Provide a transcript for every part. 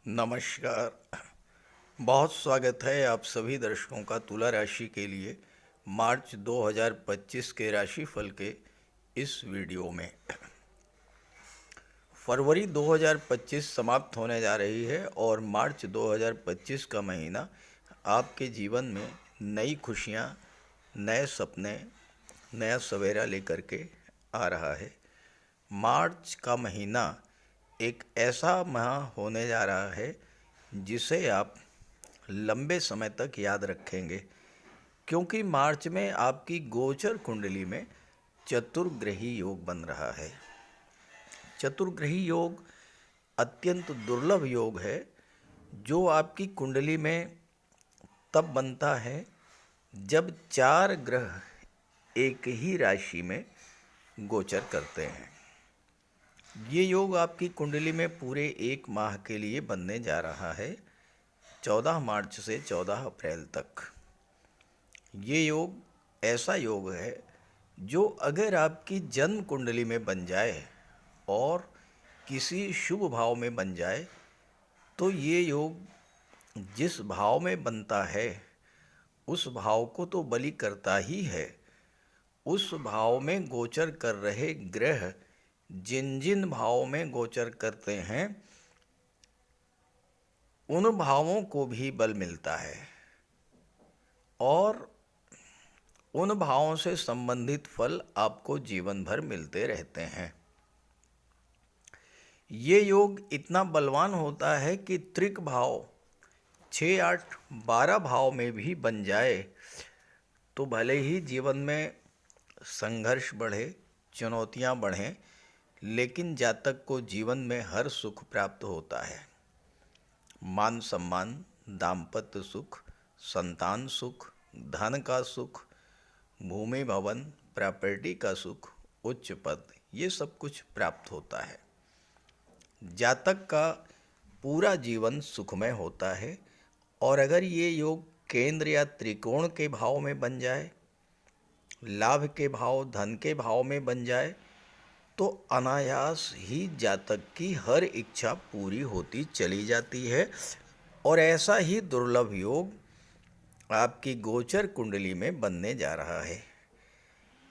नमस्कार। बहुत स्वागत है आप सभी दर्शकों का तुला राशि के लिए मार्च 2025 के राशिफल के इस वीडियो में। फरवरी 2025 समाप्त होने जा रही है और मार्च 2025 का महीना आपके जीवन में नई खुशियाँ, नए सपने, नया सवेरा लेकर के आ रहा है। मार्च का महीना एक ऐसा माह होने जा रहा है जिसे आप लंबे समय तक याद रखेंगे, क्योंकि मार्च में आपकी गोचर कुंडली में चतुर्ग्रही योग बन रहा है। चतुर्ग्रही योग अत्यंत दुर्लभ योग है जो आपकी कुंडली में तब बनता है जब 4 ग्रह एक ही राशि में गोचर करते हैं। ये योग आपकी कुंडली में पूरे 1 माह के लिए बनने जा रहा है, 14 मार्च से 14 अप्रैल तक। ये योग ऐसा योग है जो अगर आपकी जन्म कुंडली में बन जाए और किसी शुभ भाव में बन जाए तो ये योग जिस भाव में बनता है उस भाव को तो बलि करता ही है। उस भाव में गोचर कर रहे ग्रह जिन जिन भावों में गोचर करते हैं उन भावों को भी बल मिलता है और उन भावों से संबंधित फल आपको जीवन भर मिलते रहते हैं। ये योग इतना बलवान होता है कि त्रिक भाव 6, 8, 12 भाव में भी बन जाए तो भले ही जीवन में संघर्ष बढ़े, चुनौतियां बढ़ें, लेकिन जातक को जीवन में हर सुख प्राप्त होता है। मान सम्मान, दाम्पत्य सुख, संतान सुख, धन का सुख, भूमि भवन, प्रॉपर्टी का सुख, उच्च पद, ये सब कुछ प्राप्त होता है। जातक का पूरा जीवन सुखमय होता है और अगर ये योग केंद्र या त्रिकोण के भाव में बन जाए, लाभ के भाव, धन के भाव में बन जाए तो अनायास ही जातक की हर इच्छा पूरी होती चली जाती है और ऐसा ही दुर्लभ योग आपकी गोचर कुंडली में बनने जा रहा है।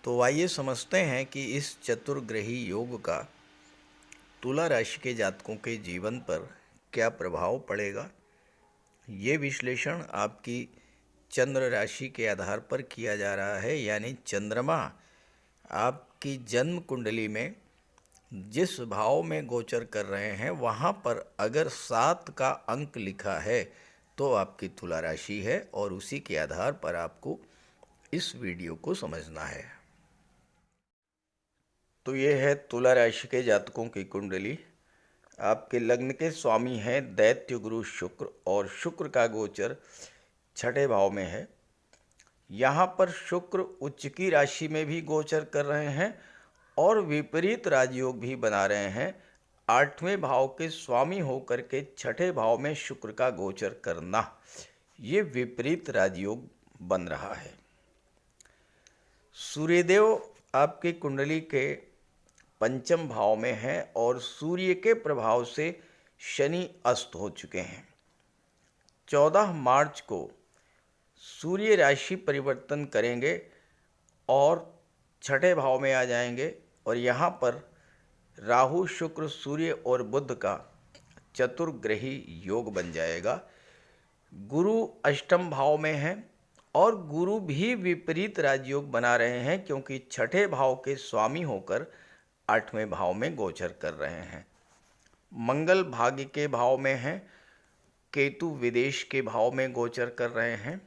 तो आइए समझते हैं कि इस चतुर्ग्रही योग का तुला राशि के जातकों के जीवन पर क्या प्रभाव पड़ेगा। ये विश्लेषण आपकी चंद्र राशि के आधार पर किया जा रहा है, यानी चंद्रमा आपकी जन्म कुंडली में जिस भाव में गोचर कर रहे हैं वहाँ पर अगर 7 का अंक लिखा है तो आपकी तुला राशि है और उसी के आधार पर आपको इस वीडियो को समझना है। तो ये है तुला राशि के जातकों की कुंडली। आपके लग्न के स्वामी हैं दैत्य गुरु शुक्र और शुक्र का गोचर 6ठे भाव में है। यहाँ पर शुक्र उच्च की राशि में भी गोचर कर रहे हैं और विपरीत राजयोग भी बना रहे हैं। 8वें भाव के स्वामी होकर के 6ठे भाव में शुक्र का गोचर करना, ये विपरीत राजयोग बन रहा है। सूर्यदेव आपकी कुंडली के 5म भाव में हैं और सूर्य के प्रभाव से शनि अस्त हो चुके हैं। 14 मार्च को सूर्य राशि परिवर्तन करेंगे और 6ठे भाव में आ जाएंगे और यहाँ पर राहु, शुक्र, सूर्य और बुध का चतुर्ग्रही योग बन जाएगा। गुरु 8म भाव में हैं और गुरु भी विपरीत राजयोग बना रहे हैं क्योंकि 6ठे भाव के स्वामी होकर 8वें भाव में गोचर कर रहे हैं। मंगल भाग्य के भाव में हैं, केतु विदेश के भाव में गोचर कर रहे हैं।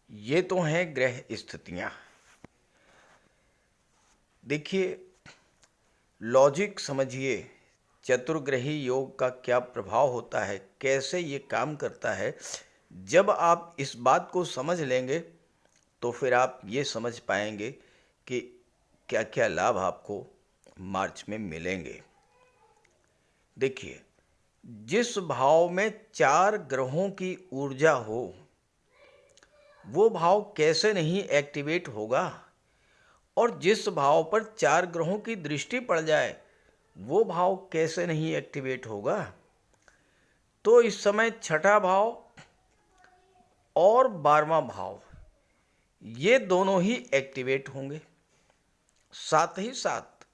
ये तो हैं ग्रह स्थितियाँ। देखिए, लॉजिक समझिए, चतुर्ग्रही योग का क्या प्रभाव होता है, कैसे ये काम करता है। जब आप इस बात को समझ लेंगे तो फिर आप ये समझ पाएंगे कि क्या क्या लाभ आपको मार्च में मिलेंगे। देखिए, जिस भाव में 4 ग्रहों की ऊर्जा हो वो भाव कैसे नहीं एक्टिवेट होगा, और जिस भाव पर 4 ग्रहों की दृष्टि पड़ जाए वो भाव कैसे नहीं एक्टिवेट होगा। तो इस समय छठा भाव और 12वां भाव ये दोनों ही एक्टिवेट होंगे। साथ ही साथ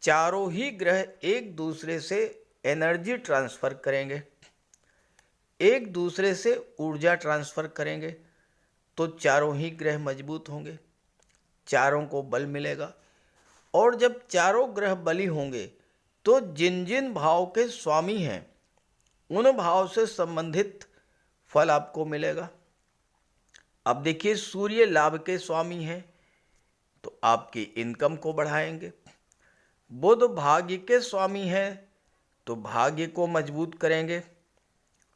चारों ही ग्रह एक दूसरे से एनर्जी ट्रांसफर करेंगे, एक दूसरे से ऊर्जा ट्रांसफर करेंगे, तो चारों ही ग्रह मजबूत होंगे, चारों को बल मिलेगा। और जब चारों ग्रह बली होंगे तो जिन जिन भाव के स्वामी हैं उन भाव से संबंधित फल आपको मिलेगा। अब देखिए, सूर्य लाभ के स्वामी हैं तो आपकी इनकम को बढ़ाएंगे। बुध भाग्य के स्वामी हैं तो भाग्य को मजबूत करेंगे।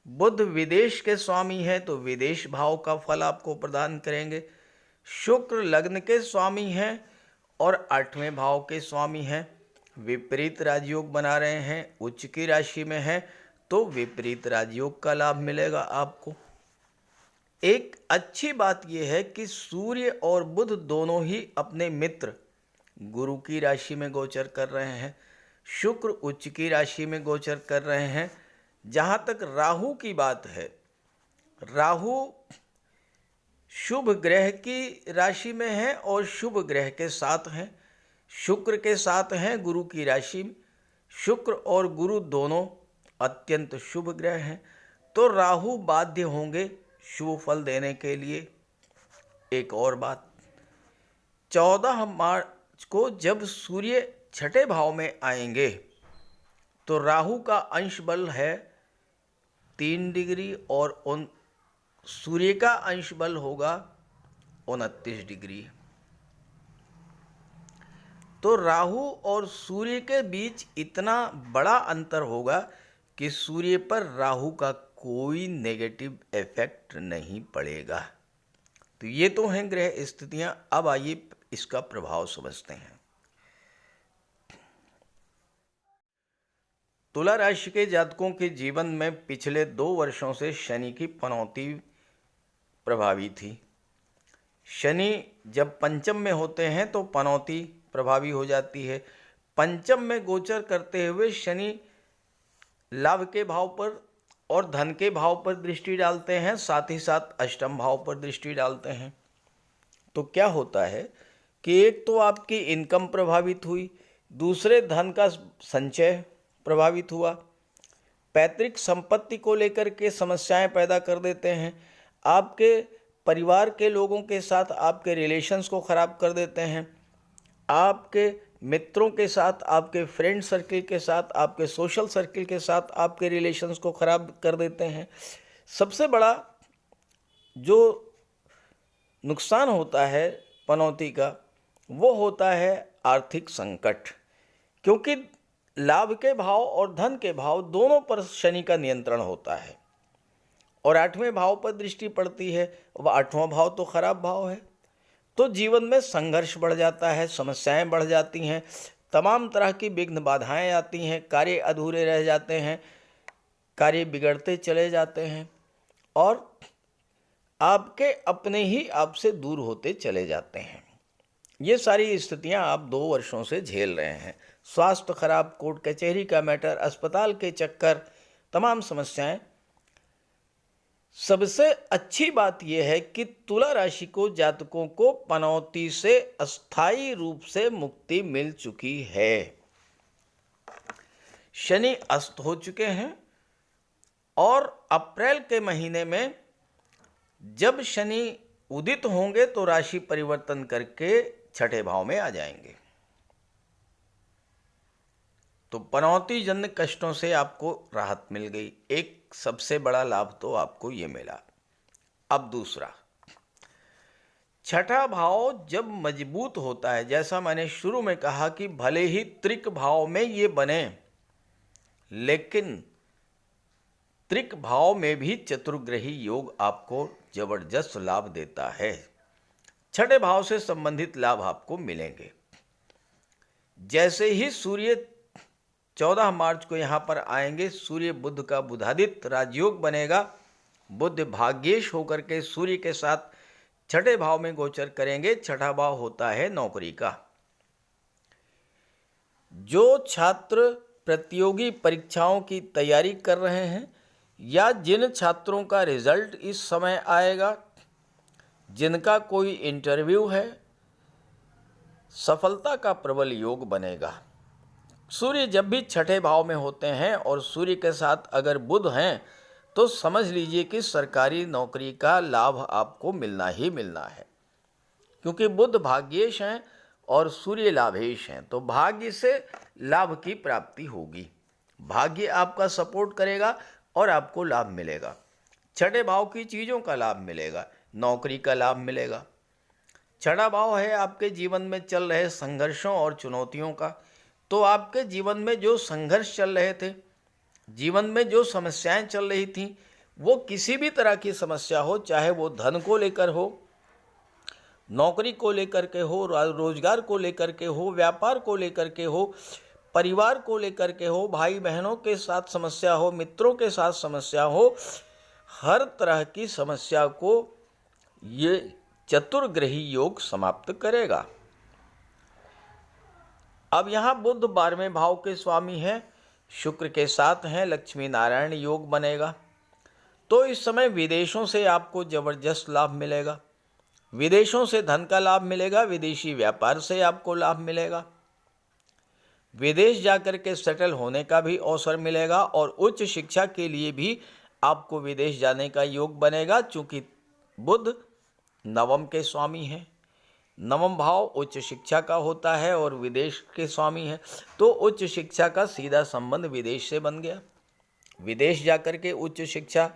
बुध विदेश के स्वामी हैं तो विदेश भाव का फल आपको प्रदान करेंगे। शुक्र लग्न के स्वामी हैं और 8वें भाव के स्वामी हैं, विपरीत राजयोग बना रहे हैं, उच्च की राशि में हैं तो विपरीत राजयोग का लाभ मिलेगा आपको। एक अच्छी बात यह है कि सूर्य और बुध दोनों ही अपने मित्र गुरु की राशि में गोचर कर रहे हैं, शुक्र उच्च की राशि में गोचर कर रहे हैं। जहाँ तक राहु की बात है, राहु शुभ ग्रह की राशि में है और शुभ ग्रह के साथ हैं, शुक्र के साथ हैं गुरु की राशि में। शुक्र और गुरु दोनों अत्यंत शुभ ग्रह हैं, तो राहु बाध्य होंगे शुभ फल देने के लिए। एक और बात, 14 मार्च को जब सूर्य छठे भाव में आएंगे तो राहु का अंश बल है 3 डिग्री और सूर्य का अंश बल होगा 29 डिग्री। तो राहु और सूर्य के बीच इतना बड़ा अंतर होगा कि सूर्य पर राहु का कोई नेगेटिव इफेक्ट नहीं पड़ेगा। तो ये तो हैं ग्रह स्थितियां। अब आइए इसका प्रभाव समझते हैं। तुला राशि के जातकों के जीवन में पिछले 2 वर्षों से शनि की पनौती प्रभावी थी। शनि जब पंचम में होते हैं तो पनौती प्रभावी हो जाती है। पंचम में गोचर करते हुए शनि लाभ के भाव पर और धन के भाव पर दृष्टि डालते हैं, साथ ही साथ अष्टम भाव पर दृष्टि डालते हैं। तो क्या होता है कि एक तो आपकी इनकम प्रभावित हुई, दूसरे धन का संचय प्रभावित हुआ, पैतृक संपत्ति को लेकर के समस्याएं पैदा कर देते हैं, आपके परिवार के लोगों के साथ आपके रिलेशंस को ख़राब कर देते हैं, आपके मित्रों के साथ, आपके फ्रेंड सर्किल के साथ, आपके सोशल सर्किल के साथ आपके रिलेशंस को ख़राब कर देते हैं। सबसे बड़ा जो नुकसान होता है पनौती का वो होता है आर्थिक संकट, क्योंकि लाभ के भाव और धन के भाव दोनों पर शनि का नियंत्रण होता है और 8वें भाव पर दृष्टि पड़ती है। वह 8वां भाव तो खराब भाव है, तो जीवन में संघर्ष बढ़ जाता है, समस्याएं बढ़ जाती हैं, तमाम तरह की विघ्न बाधाएं आती हैं, कार्य अधूरे रह जाते हैं, कार्य बिगड़ते चले जाते हैं और आपके अपने ही आपसे दूर होते चले जाते हैं। ये सारी स्थितियां आप 2 वर्षों से झेल रहे हैं। स्वास्थ्य खराब, कोर्ट कचहरी का मैटर, अस्पताल के चक्कर, तमाम समस्याएं। सबसे अच्छी बात यह है कि तुला राशि को जातकों को पनौती से अस्थायी रूप से मुक्ति मिल चुकी है। शनि अस्त हो चुके हैं और अप्रैल के महीने में जब शनि उदित होंगे तो राशि परिवर्तन करके छठे भाव में आ जाएंगे। तो पनौती जन्य कष्टों से आपको राहत मिल गई। एक सबसे बड़ा लाभ तो आपको ये मिला। अब दूसरा, छठा भाव जब मजबूत होता है, जैसा मैंने शुरू में कहा कि भले ही त्रिक भाव में ये बने, लेकिन त्रिक भाव में भी चतुर्ग्रही योग आपको जबरदस्त लाभ देता है। छठे भाव से संबंधित लाभ आपको मिलेंगे। जैसे ही सूर्य 14 मार्च को यहाँ पर आएंगे, सूर्य बुध का बुधादित्य राजयोग बनेगा। बुध भाग्येश होकर के सूर्य के साथ छठे भाव में गोचर करेंगे। छठा भाव होता है नौकरी का। जो छात्र प्रतियोगी परीक्षाओं की तैयारी कर रहे हैं या जिन छात्रों का रिजल्ट इस समय आएगा, जिनका कोई इंटरव्यू है, सफलता का प्रबल योग बनेगा। सूर्य जब भी छठे भाव में होते हैं और सूर्य के साथ अगर बुध हैं तो समझ लीजिए कि सरकारी नौकरी का लाभ आपको मिलना ही मिलना है, क्योंकि बुध भाग्येश हैं और सूर्य लाभेश हैं, तो भाग्य से लाभ की प्राप्ति होगी। भाग्य आपका सपोर्ट करेगा और आपको लाभ मिलेगा। छठे भाव की चीज़ों का लाभ मिलेगा, नौकरी का लाभ मिलेगा। छठा भाव है आपके जीवन में चल रहे संघर्षों और चुनौतियों का। तो आपके जीवन में जो संघर्ष चल रहे थे, जीवन में जो समस्याएं चल रही थीं, वो किसी भी तरह की समस्या हो, चाहे वो धन को लेकर हो, नौकरी को लेकर के हो, रोजगार को लेकर के हो, व्यापार को लेकर के हो, परिवार को लेकर के हो, भाई बहनों के साथ समस्या हो, मित्रों के साथ समस्या हो, हर तरह की समस्या को ये चतुर्ग्रही योग समाप्त करेगा। अब यहाँ बुध 12वें भाव के स्वामी हैं, शुक्र के साथ हैं, लक्ष्मी नारायण योग बनेगा। तो इस समय विदेशों से आपको जबरदस्त लाभ मिलेगा। विदेशों से धन का लाभ मिलेगा, विदेशी व्यापार से आपको लाभ मिलेगा, विदेश जाकर के सेटल होने का भी अवसर मिलेगा और उच्च शिक्षा के लिए भी आपको विदेश जाने का योग बनेगा, चूँकि बुध नवम के स्वामी हैं। नवम भाव उच्च शिक्षा का होता है और विदेश के स्वामी हैं, तो उच्च शिक्षा का सीधा संबंध विदेश से बन गया। विदेश जाकर के उच्च शिक्षा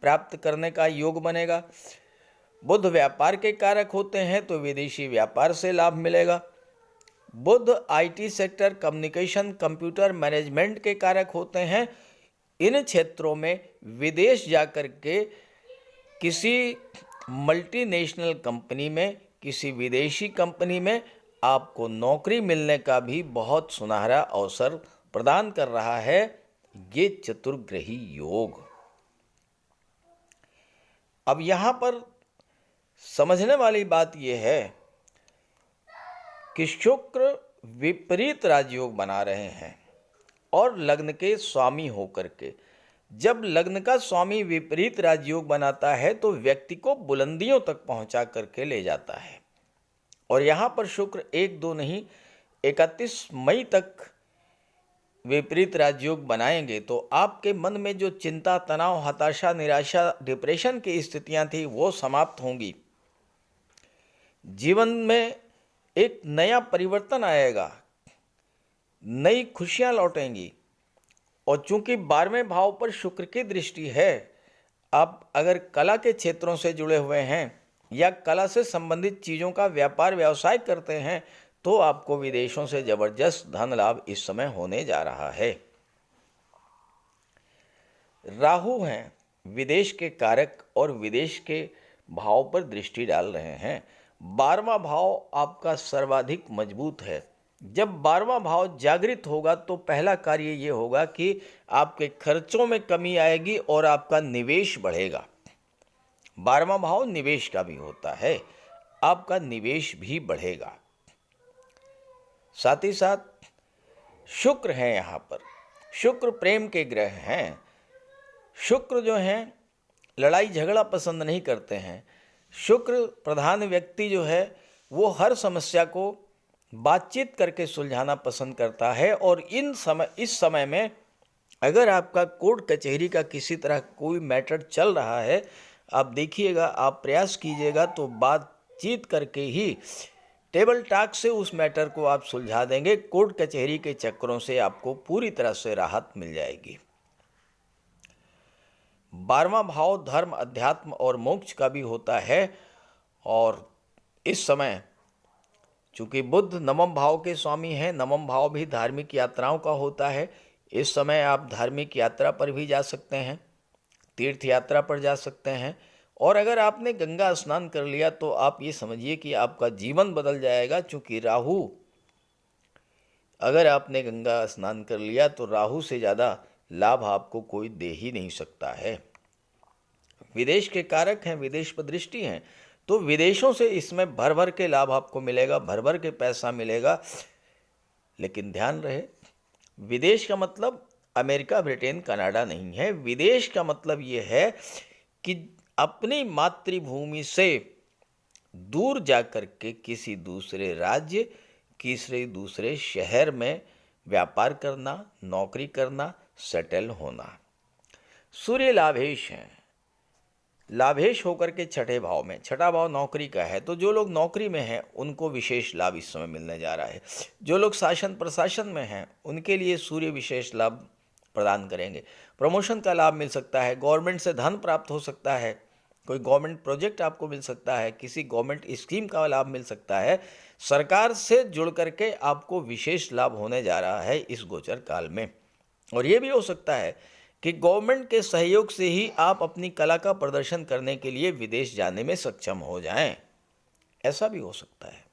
प्राप्त करने का योग बनेगा। बुध व्यापार के कारक होते हैं, तो विदेशी व्यापार से लाभ मिलेगा। बुध IT sector, communication, computer management के कारक होते हैं। इन क्षेत्रों में विदेश जाकर के किसी मल्टीनेशनल कंपनी में, किसी विदेशी कंपनी में आपको नौकरी मिलने का भी बहुत सुनहरा अवसर प्रदान कर रहा है ये चतुर्ग्रही योग। अब यहाँ पर समझने वाली बात यह है कि शुक्र विपरीत राजयोग बना रहे हैं और लग्न के स्वामी होकर के। जब लग्न का स्वामी विपरीत राजयोग बनाता है तो व्यक्ति को बुलंदियों तक पहुंचा करके ले जाता है। और यहाँ पर शुक्र 1-2 नहीं 31 मई तक विपरीत राजयोग बनाएंगे, तो आपके मन में जो चिंता, तनाव, हताशा, निराशा, डिप्रेशन की स्थितियाँ थी वो समाप्त होंगी। जीवन में एक नया परिवर्तन आएगा, नई खुशियाँ लौटेंगी। और चूंकि 12वें भाव पर शुक्र की दृष्टि है, आप अगर कला के क्षेत्रों से जुड़े हुए हैं या कला से संबंधित चीज़ों का व्यापार व्यवसाय करते हैं, तो आपको विदेशों से जबरदस्त धन लाभ इस समय होने जा रहा है। राहु हैं विदेश के कारक और विदेश के भाव पर दृष्टि डाल रहे हैं। 12वां भाव आपका सर्वाधिक मजबूत है। जब 12वां भाव जागृत होगा तो पहला कार्य ये होगा कि आपके खर्चों में कमी आएगी और आपका निवेश बढ़ेगा। 12वां भाव निवेश का भी होता है, आपका निवेश भी बढ़ेगा। साथ ही साथ शुक्र है, यहाँ पर शुक्र प्रेम के ग्रह हैं। शुक्र जो हैं लड़ाई झगड़ा पसंद नहीं करते हैं। शुक्र प्रधान व्यक्ति जो है वो हर समस्या को बातचीत करके सुलझाना पसंद करता है। और इस समय में अगर आपका कोर्ट कचहरी का किसी तरह कोई मैटर चल रहा है, आप देखिएगा, आप प्रयास कीजिएगा तो बातचीत करके ही, टेबल टॉक से उस मैटर को आप सुलझा देंगे। कोर्ट कचहरी के चक्करों से आपको पूरी तरह से राहत मिल जाएगी। 12वां भाव धर्म, अध्यात्म और मोक्ष का भी होता है। और इस समय चूँकि बुध नवम भाव के स्वामी हैं, नवम भाव भी धार्मिक यात्राओं का होता है। इस समय आप धार्मिक यात्रा पर भी जा सकते हैं, तीर्थ यात्रा पर जा सकते हैं। और अगर आपने गंगा स्नान कर लिया तो आप ये समझिए कि आपका जीवन बदल जाएगा। चूँकि राहु, अगर आपने गंगा स्नान कर लिया तो राहु से ज़्यादा लाभ आपको कोई दे ही नहीं सकता है। विदेश के कारक हैं, विदेश पर दृष्टि हैं, तो विदेशों से इसमें भर भर के लाभ आपको मिलेगा, भर भर के पैसा मिलेगा। लेकिन ध्यान रहे, विदेश का मतलब अमेरिका, ब्रिटेन, कनाडा नहीं है। विदेश का मतलब ये है कि अपनी मातृभूमि से दूर जाकर के किसी दूसरे राज्य, किसी दूसरे शहर में व्यापार करना, नौकरी करना, सेटल होना। सूर्य लाभेश है, लाभेश होकर के छठे भाव में, छठा भाव नौकरी का है, तो जो लोग नौकरी में हैं उनको विशेष लाभ इस समय मिलने जा रहा है। जो लोग शासन प्रशासन में हैं उनके लिए सूर्य विशेष लाभ प्रदान करेंगे। प्रमोशन का लाभ मिल सकता है, गवर्नमेंट से धन प्राप्त हो सकता है, कोई गवर्नमेंट प्रोजेक्ट आपको मिल सकता है, किसी गवर्नमेंट स्कीम का लाभ मिल सकता है। सरकार से जुड़ करके आपको विशेष लाभ होने जा रहा है इस गोचर काल में। और ये भी हो सकता है कि गवर्नमेंट के सहयोग से ही आप अपनी कला का प्रदर्शन करने के लिए विदेश जाने में सक्षम हो जाएं, ऐसा भी हो सकता है।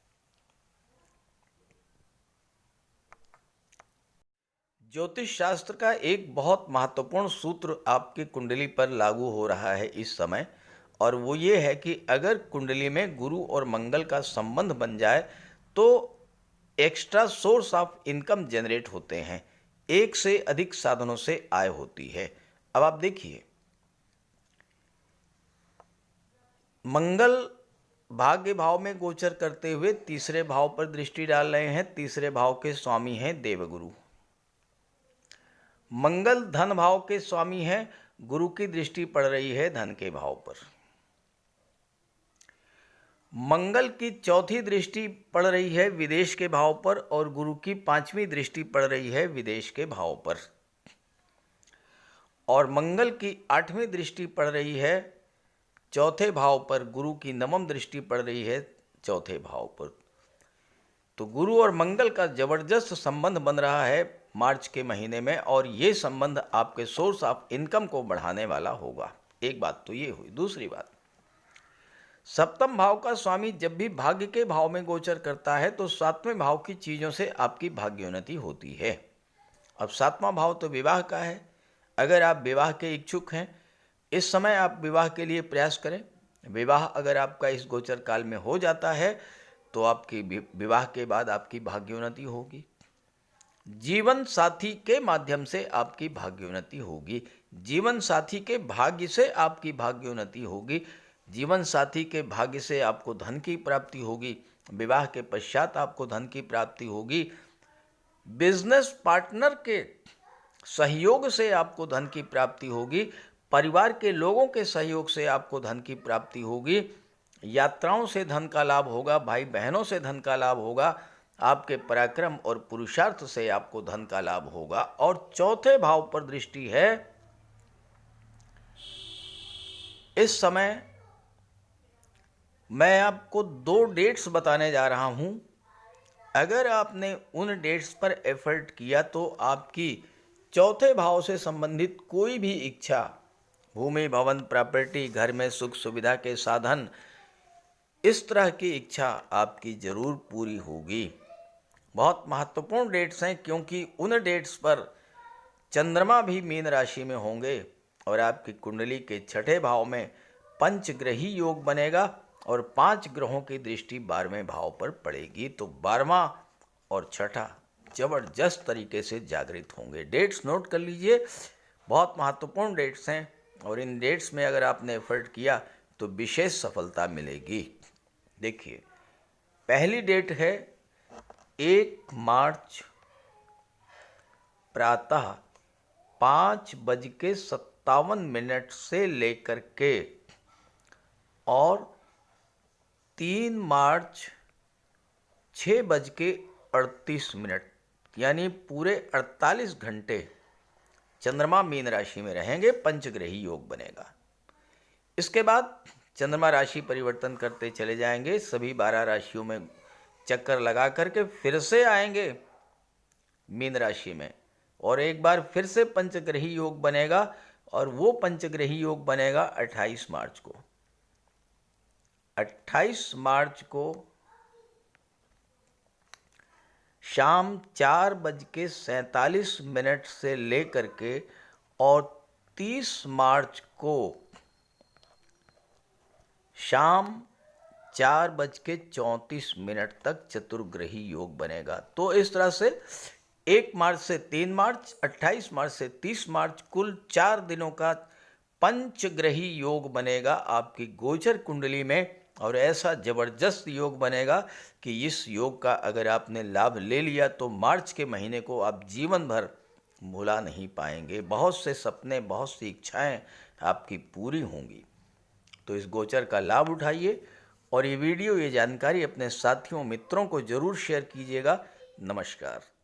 ज्योतिष शास्त्र का एक बहुत महत्वपूर्ण सूत्र आपकी कुंडली पर लागू हो रहा है इस समय, और वो ये है कि अगर कुंडली में गुरु और मंगल का संबंध बन जाए तो extra source of income generate होते हैं, एक से अधिक साधनों से आय होती है। अब आप देखिए, मंगल भाग्य भाव में गोचर करते हुए तीसरे भाव पर दृष्टि डाल रहे हैं। तीसरे भाव के स्वामी हैं देवगुरु। मंगल धन भाव के स्वामी हैं, गुरु की दृष्टि पड़ रही है धन के भाव पर। मंगल की चौथी दृष्टि पड़ रही है विदेश के भाव पर, और गुरु की पांचवी दृष्टि पड़ रही है विदेश के भाव पर। और मंगल की आठवीं दृष्टि पड़ रही है चौथे भाव पर, गुरु की नवम दृष्टि पड़ रही है चौथे भाव पर। तो गुरु और मंगल का जबरदस्त संबंध बन रहा है मार्च के महीने में, और ये संबंध आपके सोर्स ऑफ इनकम को बढ़ाने वाला होगा। एक बात तो ये हुई। दूसरी बात, सप्तम भाव का स्वामी जब भी भाग्य के भाव में गोचर करता है तो सातवें भाव की चीज़ों से आपकी भाग्योन्नति होती है। अब सातवां भाव तो विवाह का है। अगर आप विवाह के इच्छुक हैं, इस समय आप विवाह के लिए प्रयास करें। विवाह अगर आपका इस गोचर काल में हो जाता है तो आपकी विवाह के बाद आपकी भाग्योन्नति होगी। जीवन साथी के माध्यम से आपकी भाग्योन्नति होगी। जीवन साथी के भाग्य से आपकी भाग्योन्नति होगी। जीवन साथी के भाग्य से आपको धन की प्राप्ति होगी। विवाह के पश्चात आपको धन की प्राप्ति होगी। बिजनेस पार्टनर के सहयोग से आपको धन की प्राप्ति होगी। परिवार के लोगों के सहयोग से आपको धन की प्राप्ति होगी। यात्राओं से धन का लाभ होगा। भाई बहनों से धन का लाभ होगा। आपके पराक्रम और पुरुषार्थ से आपको धन का लाभ होगा। और चौथे भाव पर दृष्टि है। इस समय मैं आपको 2 डेट्स बताने जा रहा हूं। अगर आपने उन डेट्स पर एफर्ट किया तो आपकी चौथे भाव से संबंधित कोई भी इच्छा, भूमि, भवन, प्रॉपर्टी, घर में सुख सुविधा के साधन, इस तरह की इच्छा आपकी जरूर पूरी होगी। बहुत महत्वपूर्ण डेट्स हैं, क्योंकि उन डेट्स पर चंद्रमा भी मीन राशि में होंगे और आपकी कुंडली के छठे भाव में पंचग्रही योग बनेगा और 5 ग्रहों की दृष्टि 12वें भाव पर पड़ेगी। तो 12वां और छठा जबरदस्त तरीके से जागृत होंगे। डेट्स नोट कर लीजिए, बहुत महत्वपूर्ण डेट्स हैं, और इन डेट्स में अगर आपने एफर्ट किया तो विशेष सफलता मिलेगी। देखिए, पहली डेट है 1 मार्च प्रातः 5:57 से लेकर के और 3 मार्च 6:38, यानी पूरे 48 घंटे चंद्रमा मीन राशि में रहेंगे। पंचग्रही योग बनेगा। इसके बाद चंद्रमा राशि परिवर्तन करते चले जाएंगे, सभी 12 राशियों में चक्कर लगा करके फिर से आएंगे मीन राशि में, और एक बार फिर से पंचग्रही योग बनेगा, और वो पंचग्रही योग बनेगा 28 मार्च को। 28 मार्च को शाम 4:47 से लेकर के और 30 मार्च को शाम 4:34 तक चतुर्ग्रही योग बनेगा। तो इस तरह से 1 मार्च से 3 मार्च, 28 मार्च से 30 मार्च, कुल 4 दिनों का पंचग्रही योग बनेगा आपकी गोचर कुंडली में। और ऐसा जबरदस्त योग बनेगा कि इस योग का अगर आपने लाभ ले लिया तो मार्च के महीने को आप जीवन भर भुला नहीं पाएंगे। बहुत से सपने, बहुत सी इच्छाएं आपकी पूरी होंगी। तो इस गोचर का लाभ उठाइए और ये वीडियो, ये जानकारी अपने साथियों, मित्रों को जरूर शेयर कीजिएगा। नमस्कार।